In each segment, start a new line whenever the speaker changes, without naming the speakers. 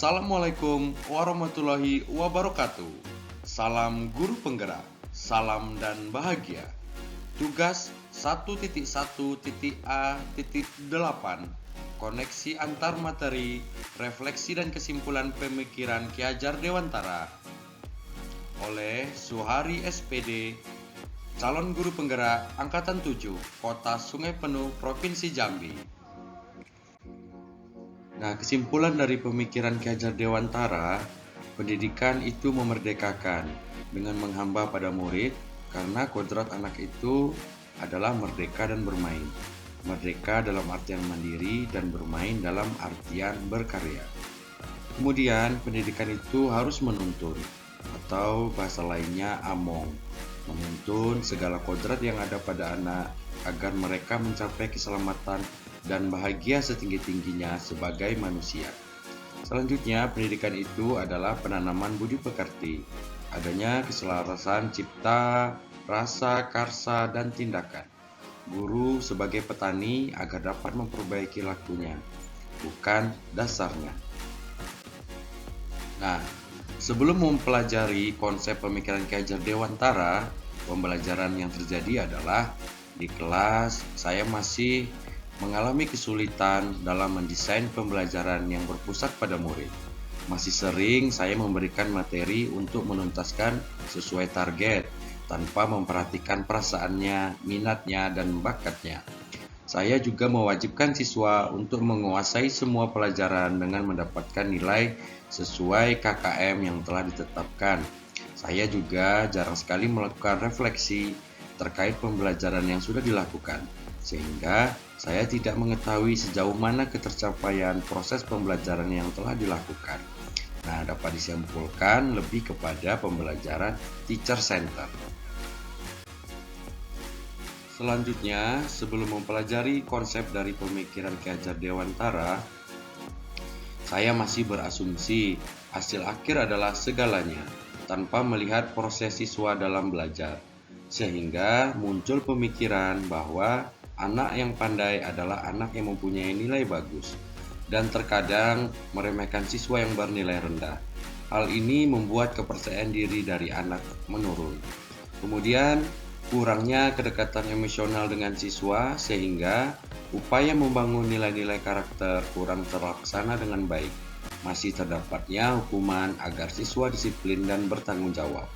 Assalamualaikum warahmatullahi wabarakatuh. Salam guru penggerak, salam dan bahagia. Tugas 1.1.A.8 Koneksi antar materi, refleksi dan kesimpulan pemikiran Ki Hajar Dewantara oleh Suhari SPD, calon guru penggerak Angkatan 7, Kota Sungai Penuh, Provinsi Jambi. Nah, kesimpulan dari pemikiran Ki Hajar Dewantara, pendidikan itu memerdekakan dengan menghamba pada murid, karena kodrat anak itu adalah merdeka dan bermain. Merdeka dalam artian mandiri dan bermain dalam artian berkarya. Kemudian, pendidikan itu harus menuntun, atau bahasa lainnya among, menuntun segala kodrat yang ada pada anak agar mereka mencapai keselamatan dan bahagia setinggi-tingginya sebagai manusia. Selanjutnya, pendidikan itu adalah penanaman budi pekerti, adanya keselarasan cipta, rasa, karsa, dan tindakan. Guru sebagai petani agar dapat memperbaiki lakunya, bukan dasarnya. Nah, sebelum mempelajari konsep pemikiran Ki Hajar Dewantara, pembelajaran yang terjadi adalah di kelas saya masih mengalami kesulitan dalam mendesain pembelajaran yang berpusat pada murid. Masih sering saya memberikan materi untuk menuntaskan sesuai target, tanpa memperhatikan perasaannya, minatnya, dan bakatnya. Saya juga mewajibkan siswa untuk menguasai semua pelajaran dengan mendapatkan nilai sesuai KKM yang telah ditetapkan. Saya juga jarang sekali melakukan refleksi terkait pembelajaran yang sudah dilakukan, sehingga saya tidak mengetahui sejauh mana ketercapaian proses pembelajaran yang telah dilakukan. Nah, dapat disimpulkan lebih kepada pembelajaran teacher center. Selanjutnya, sebelum mempelajari konsep dari pemikiran Ki Hajar Dewantara, saya masih berasumsi hasil akhir adalah segalanya, tanpa melihat proses siswa dalam belajar, sehingga muncul pemikiran bahwa anak yang pandai adalah anak yang mempunyai nilai bagus, dan terkadang meremehkan siswa yang bernilai rendah. Hal ini membuat kepercayaan diri dari anak menurun. Kemudian, kurangnya kedekatan emosional dengan siswa, sehingga upaya membangun nilai-nilai karakter kurang terlaksana dengan baik. Masih terdapatnya hukuman agar siswa disiplin dan bertanggung jawab.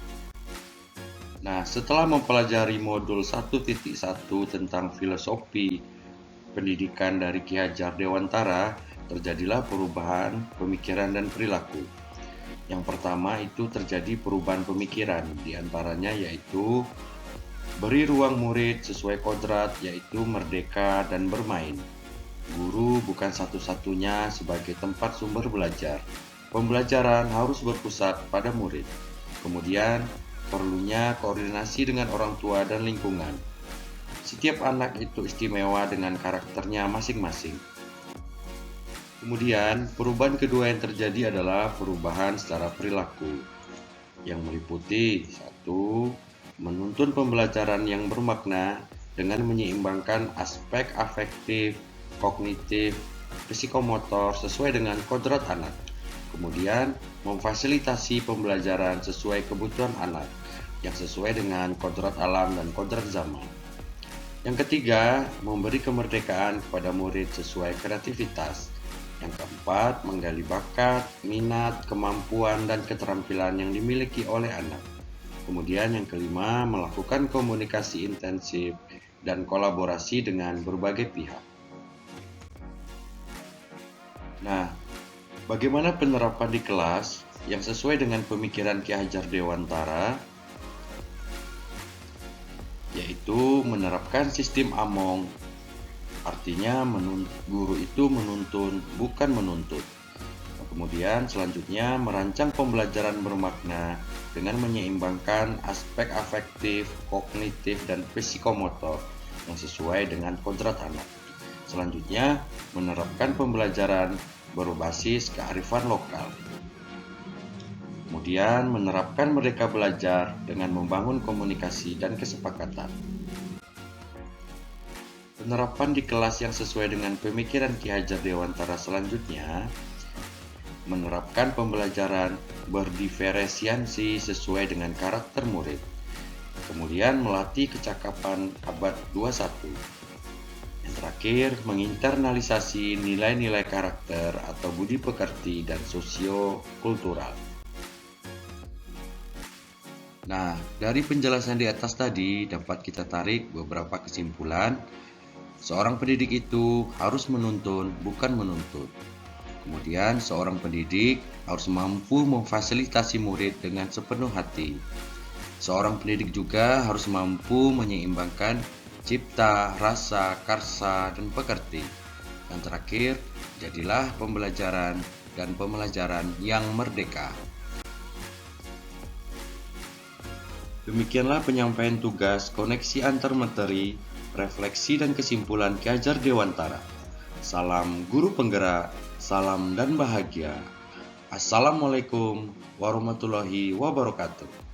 Nah, setelah mempelajari modul 1.1 tentang filosofi pendidikan dari Ki Hajar Dewantara, terjadilah perubahan pemikiran dan perilaku. Yang pertama itu terjadi perubahan pemikiran, diantaranya yaitu beri ruang murid sesuai kodrat, yaitu merdeka dan bermain. Guru bukan satu-satunya sebagai tempat sumber belajar. Pembelajaran harus berpusat pada murid. Kemudian, perlunya koordinasi dengan orang tua dan lingkungan. Setiap anak itu istimewa dengan karakternya masing-masing. Kemudian, perubahan kedua yang terjadi adalah perubahan secara perilaku, yang meliputi 1. Menuntun pembelajaran yang bermakna dengan menyeimbangkan aspek afektif, kognitif, psikomotor sesuai dengan kodrat anak. Kemudian, memfasilitasi pembelajaran sesuai kebutuhan anak yang sesuai dengan kodrat alam dan kodrat zaman. Yang ketiga, memberi kemerdekaan kepada murid sesuai kreativitas. Yang keempat, menggali bakat, minat, kemampuan, dan keterampilan yang dimiliki oleh anak. Kemudian yang kelima, melakukan komunikasi intensif dan kolaborasi dengan berbagai pihak. Nah, bagaimana penerapan di kelas yang sesuai dengan pemikiran Ki Hajar Dewantara? Yaitu menerapkan sistem among, artinya guru itu menuntun, bukan menuntut. Kemudian selanjutnya merancang pembelajaran bermakna dengan menyeimbangkan aspek afektif, kognitif, dan psikomotor yang sesuai dengan kodrat anak. Selanjutnya, menerapkan pembelajaran berbasis kearifan lokal. Kemudian, menerapkan merdeka belajar dengan membangun komunikasi dan kesepakatan. Penerapan di kelas yang sesuai dengan pemikiran Ki Hajar Dewantara selanjutnya menerapkan pembelajaran berdiferensiasi sesuai dengan karakter murid. Kemudian melatih kecakapan abad 21. Yang terakhir, menginternalisasi nilai-nilai karakter atau budi pekerti dan sosio-kultural. Nah, dari penjelasan di atas tadi dapat kita tarik beberapa kesimpulan. Seorang pendidik itu harus menuntun, bukan menuntut. Kemudian, seorang pendidik harus mampu memfasilitasi murid dengan sepenuh hati. Seorang pendidik juga harus mampu menyeimbangkan cipta, rasa, karsa, dan pekerti. Dan terakhir, jadilah pembelajaran dan pembelajaran yang merdeka. Demikianlah penyampaian tugas koneksi antar materi, refleksi dan kesimpulan Ki Hajar Dewantara. Salam guru penggerak, salam dan bahagia. Assalamualaikum warahmatullahi wabarakatuh.